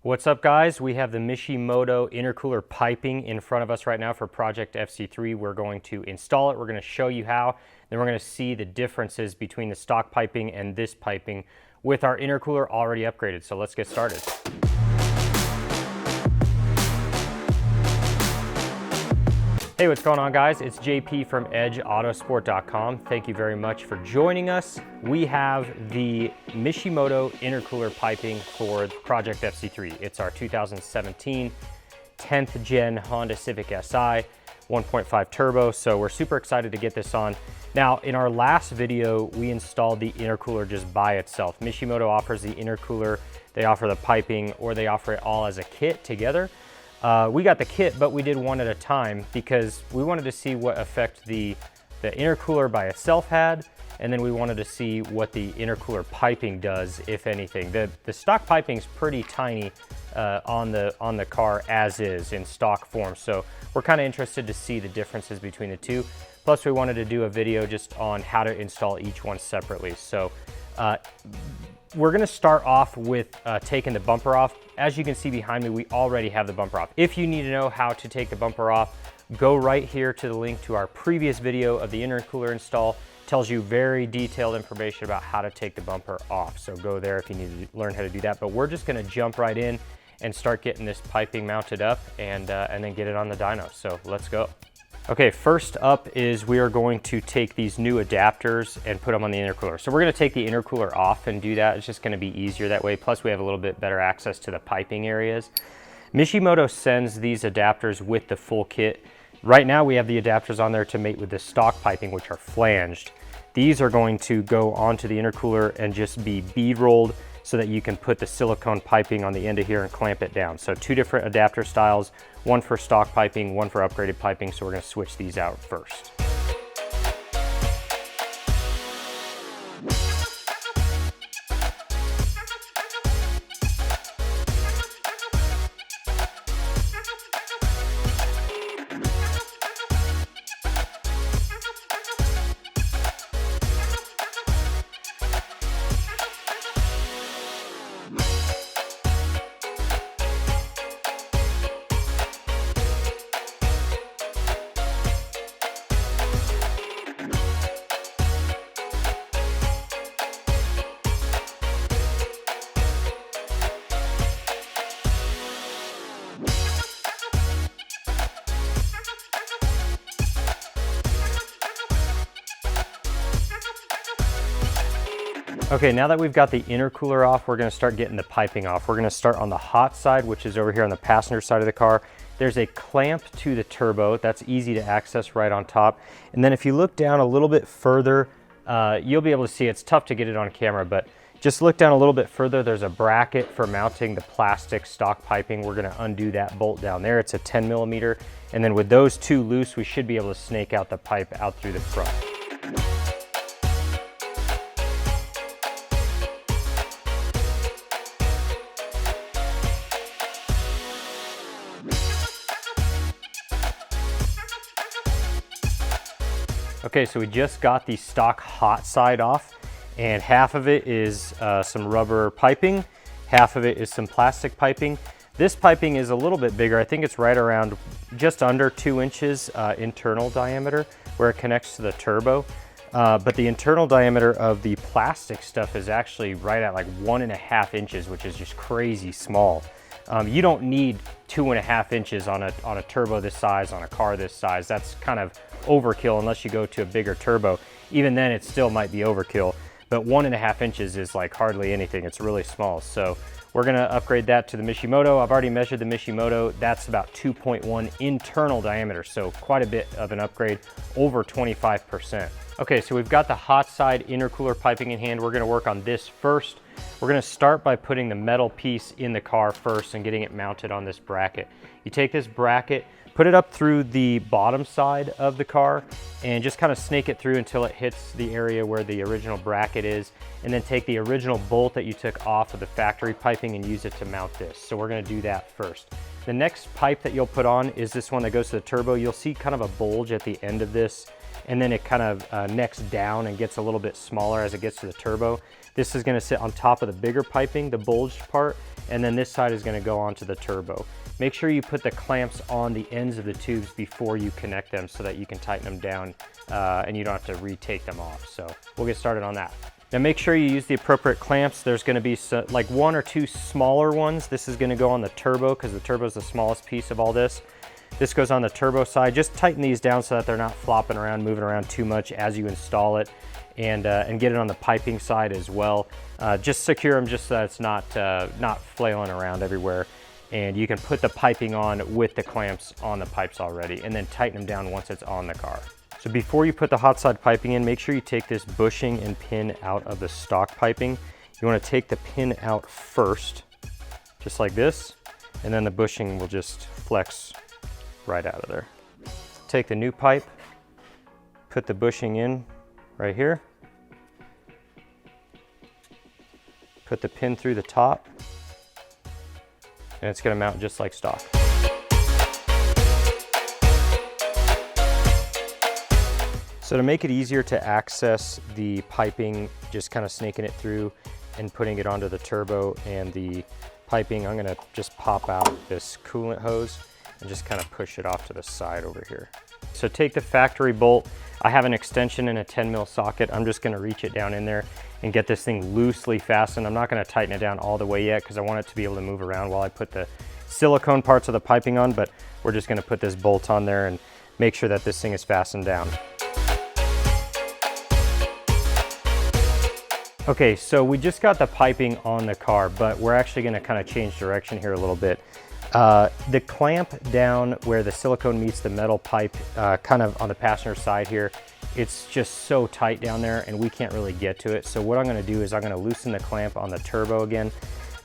What's up, guys? We have the Mishimoto intercooler piping in front of us right now for Project FC3. We're going to install it. We're going to show you how. Then we're going to see the differences between the stock piping and this piping with our intercooler already upgraded. So let's get started. Hey, what's going on, guys? It's JP from Edge Autosport.com. Thank you very much for joining us. We have the Mishimoto intercooler piping for Project FC3. It's our 2017 10th gen Honda Civic Si 1.5 turbo. So we're super excited to get this on. Now, in our last video, we installed the intercooler just by itself. Mishimoto offers the intercooler, they offer the piping, or they offer it all as a kit together. We got the kit, but we did one at a time because we wanted to see what effect the intercooler by itself had, and then we wanted to see what the intercooler piping does, if anything. The stock piping is pretty tiny on the car as is in stock form, so we're kind of interested to see the differences between the two. Plus, we wanted to do a video just on how to install each one separately. So we're gonna start off with taking the bumper off. As you can see behind me, we already have the bumper off. If you need to know how to take the bumper off, go right here to the link to our previous video of the intercooler install. It tells you very detailed information about how to take the bumper off. So go there if you need to learn how to do that. But we're just gonna jump right in and start getting this piping mounted up and then get it on the dyno. So let's go. Okay, first up is we are going to take these new adapters and put them on the intercooler. So we're gonna take the intercooler off and do that. It's just gonna be easier that way. Plus we have a little bit better access to the piping areas. Mishimoto sends these adapters with the full kit. Right now we have the adapters on there to mate with the stock piping, which are flanged. These are going to go onto the intercooler and just be bead rolled so that you can put the silicone piping on the end of here and clamp it down. So two different adapter styles, one for stock piping, one for upgraded piping. So we're gonna switch these out first. Okay, now that we've got the intercooler off, we're gonna start getting the piping off. We're gonna start on the hot side, which is over here on the passenger side of the car. There's a clamp to the turbo. That's easy to access right on top. And then if you look down a little bit further, you'll be able to see, it's tough to get it on camera, but just look down a little bit further. There's a bracket for mounting the plastic stock piping. We're gonna undo that bolt down there. It's a 10 millimeter. And then with those two loose, we should be able to snake out the pipe out through the front. Okay, so we just got the stock hot side off, and half of it is some rubber piping, half of it is some plastic piping. This piping is a little bit bigger. I think it's right around just under 2 inches internal diameter where it connects to the turbo. But the internal diameter of the plastic stuff is actually right at like 1.5 inches, which is just crazy small. You don't need 2.5 inches on a turbo this size, on a car this size. That's kind of overkill unless you go to a bigger turbo. Even then it still might be overkill, but 1.5 inches is like hardly anything. It's really small. So we're gonna upgrade that to the Mishimoto. I've already measured the Mishimoto. That's about 2.1 internal diameter. So quite a bit of an upgrade, over 25%. Okay, so we've got the hot side intercooler piping in hand. We're gonna work on this first. We're gonna start by putting the metal piece in the car first and getting it mounted on this bracket. You take this bracket, put it up through the bottom side of the car and just kind of snake it through until it hits the area where the original bracket is, and then take the original bolt that you took off of the factory piping and use it to mount this. So we're gonna do that first. The next pipe that you'll put on is this one that goes to the turbo. You'll see kind of a bulge at the end of this, and then it kind of necks down and gets a little bit smaller as it gets to the turbo. This is gonna sit on top of the bigger piping, the bulged part, and then this side is gonna go onto the turbo. Make sure you put the clamps on the ends of the tubes before you connect them so that you can tighten them down and you don't have to retake them off. So we'll get started on that. Now make sure you use the appropriate clamps. There's gonna be like 1 or 2 smaller ones. This is gonna go on the turbo because the turbo is the smallest piece of all this. This goes on the turbo side. Just tighten these down so that they're not flopping around, moving around too much as you install it, and get it on the piping side as well. Just secure them just so that it's not flailing around everywhere. And you can put the piping on with the clamps on the pipes already, and then tighten them down once it's on the car. So before you put the hot side piping in, make sure you take this bushing and pin out of the stock piping. You want to take the pin out first, just like this, and then the bushing will just flex right out of there. Take the new pipe, put the bushing in right here, put the pin through the top, and it's going to mount just like stock. So to make it easier to access the piping, just kind of snaking it through and putting it onto the turbo and the piping, I'm going to just pop out this coolant hose and just kind of push it off to the side over here. So take the factory bolt. I have an extension and a 10 mil socket. I'm just going to reach it down in there and get this thing loosely fastened. I'm not going to tighten it down all the way yet because I want it to be able to move around while I put the silicone parts of the piping on, but we're just going to put this bolt on there and make sure that this thing is fastened down. Okay, so we just got the piping on the car, but we're actually going to kind of change direction here a little bit. The clamp down where the silicone meets the metal pipe, kind of on the passenger side here, it's just so tight down there and we can't really get to it. So what I'm going to do is I'm going to loosen the clamp on the turbo again.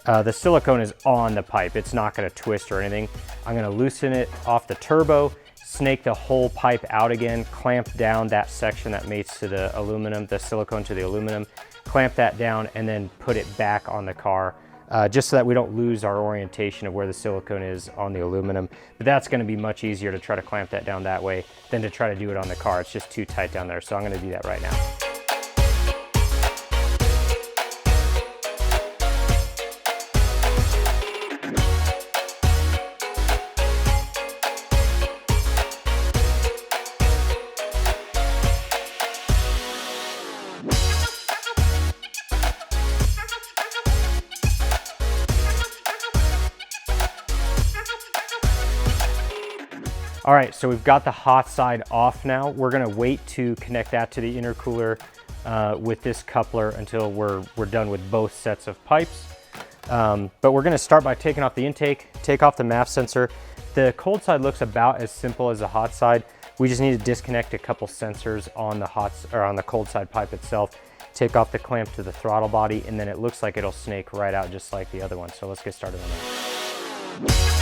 The silicone is on the pipe. It's not going to twist or anything. I'm going to loosen it off the turbo, snake the whole pipe out again, clamp down that section that mates to the aluminum, the silicone to the aluminum, clamp that down, and then put it back on the car, just so that we don't lose our orientation of where the silicone is on the aluminum. But that's going to be much easier to try to clamp that down that way than to try to do it on the car. It's just too tight down there, so I'm going to do that right now. All right, so we've got the hot side off now. We're gonna wait to connect that to the intercooler with this coupler until we're done with both sets of pipes. But we're gonna start by taking off the intake, take off the MAF sensor. The cold side looks about as simple as the hot side. We just need to disconnect a couple sensors on the cold side pipe itself, take off the clamp to the throttle body, and then it looks like it'll snake right out just like the other one. So let's get started on that.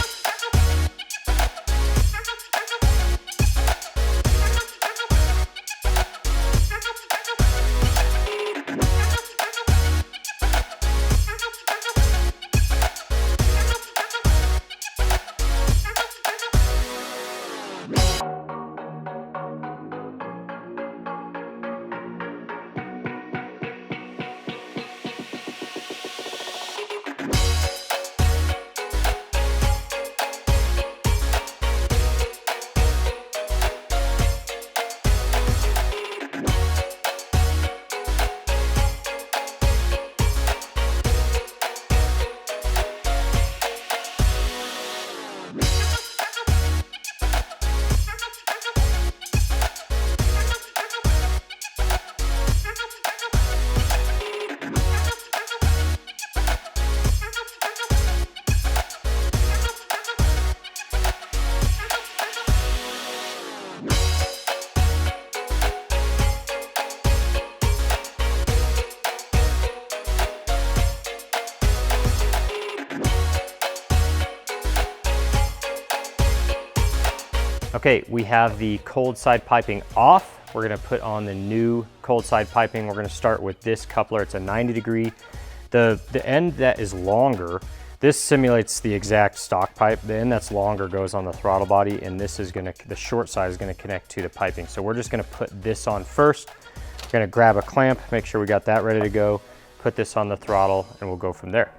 Okay, we have the cold side piping off. We're gonna put on the new cold side piping. We're gonna start with this coupler. It's a 90-degree. The end that is longer, this simulates the exact stock pipe. The end that's longer goes on the throttle body, and this is gonna, the short side is gonna connect to the piping. So we're just gonna put this on first. We're gonna grab a clamp, make sure we got that ready to go. put this on the throttle, and we'll go from there.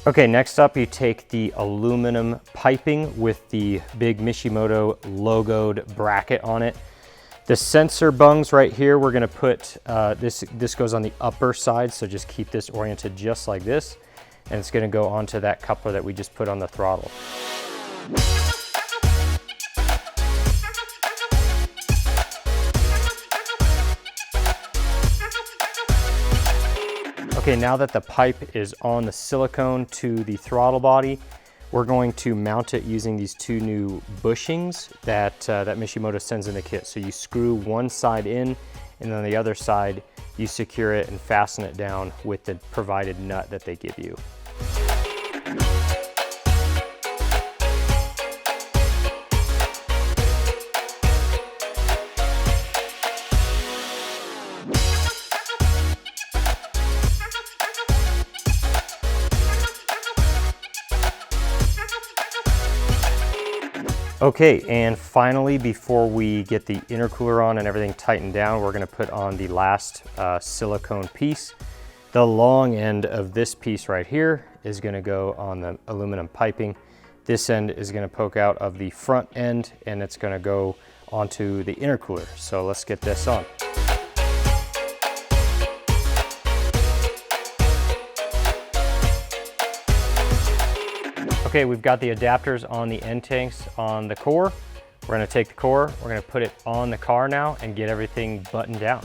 Okay, next up you take the aluminum piping with the big Mishimoto logoed bracket on it. The sensor bungs right here, we're gonna put, this goes on the upper side, so just keep this oriented just like this, and it's gonna go onto that coupler that we just put on the throttle. Okay, now that the pipe is on the silicone to the throttle body, we're going to mount it using these two new bushings that, that Mishimoto sends in the kit. So you screw one side in, and on the other side, you secure it and fasten it down with the provided nut that they give you. Okay, and finally, before we get the intercooler on and everything tightened down, we're gonna put on the last silicone piece. The long end of this piece right here is gonna go on the aluminum piping. This end is gonna poke out of the front end, and it's gonna go onto the intercooler. So let's get this on. Okay, we've got the adapters on the end tanks on the core. We're gonna take the core, we're gonna put it on the car now and get everything buttoned down.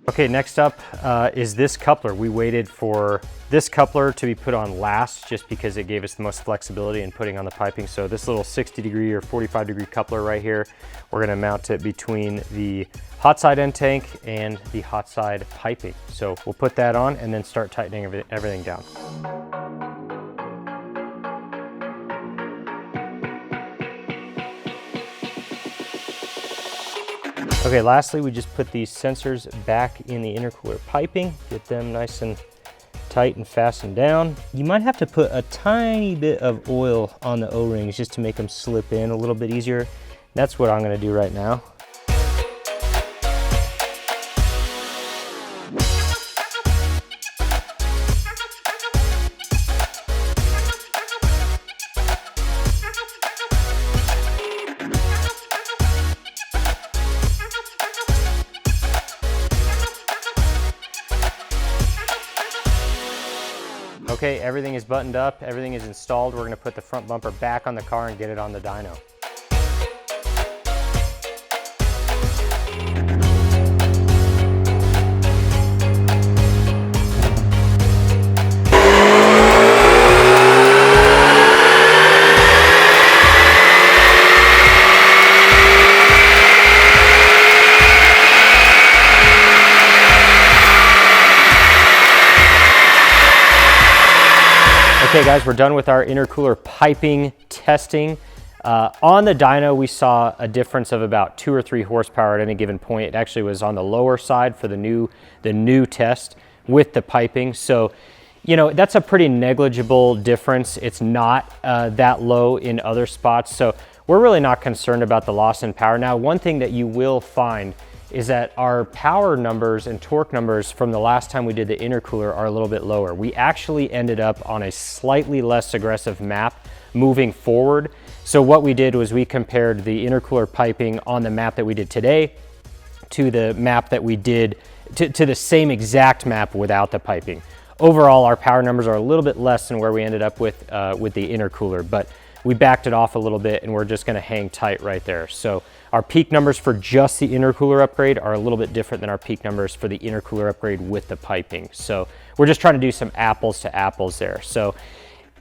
Okay, next up is this coupler. We waited for this coupler to be put on last just because it gave us the most flexibility in putting on the piping. So this little 60-degree or 45-degree coupler right here, we're gonna mount it between the hot side end tank and the hot side piping. So we'll put that on and then start tightening everything down. Okay, lastly, we just put these sensors back in the intercooler piping, get them nice and tight and fastened down. You might have to put a tiny bit of oil on the O-rings just to make them slip in a little bit easier. That's what I'm gonna do right now. Okay, everything is buttoned up, everything is installed. We're gonna put the front bumper back on the car and get it on the dyno. Okay guys, we're done with our intercooler piping testing. On the dyno, we saw a difference of about 2 or 3 horsepower at any given point. It actually was on the lower side for the new test with the piping. So, you know, that's a pretty negligible difference. It's not that low in other spots. So we're really not concerned about the loss in power. Now, one thing that you will find is that our power numbers and torque numbers from the last time we did the intercooler are a little bit lower. We actually ended up on a slightly less aggressive map moving forward. So what we did was we compared the intercooler piping on the map that we did today to the map that we did, to the same exact map without the piping. Overall, our power numbers are a little bit less than where we ended up with the intercooler, but we backed it off a little bit and we're just gonna hang tight right there. So our peak numbers for just the intercooler upgrade are a little bit different than our peak numbers for the intercooler upgrade with the piping. So we're just trying to do some apples to apples there. So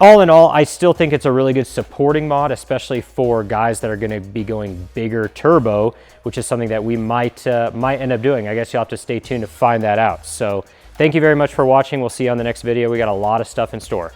all in all, I still think it's a really good supporting mod, especially for guys that are gonna be going bigger turbo, which is something that we might end up doing. I guess you'll have to stay tuned to find that out. So thank you very much for watching. We'll see you on the next video. We got a lot of stuff in store.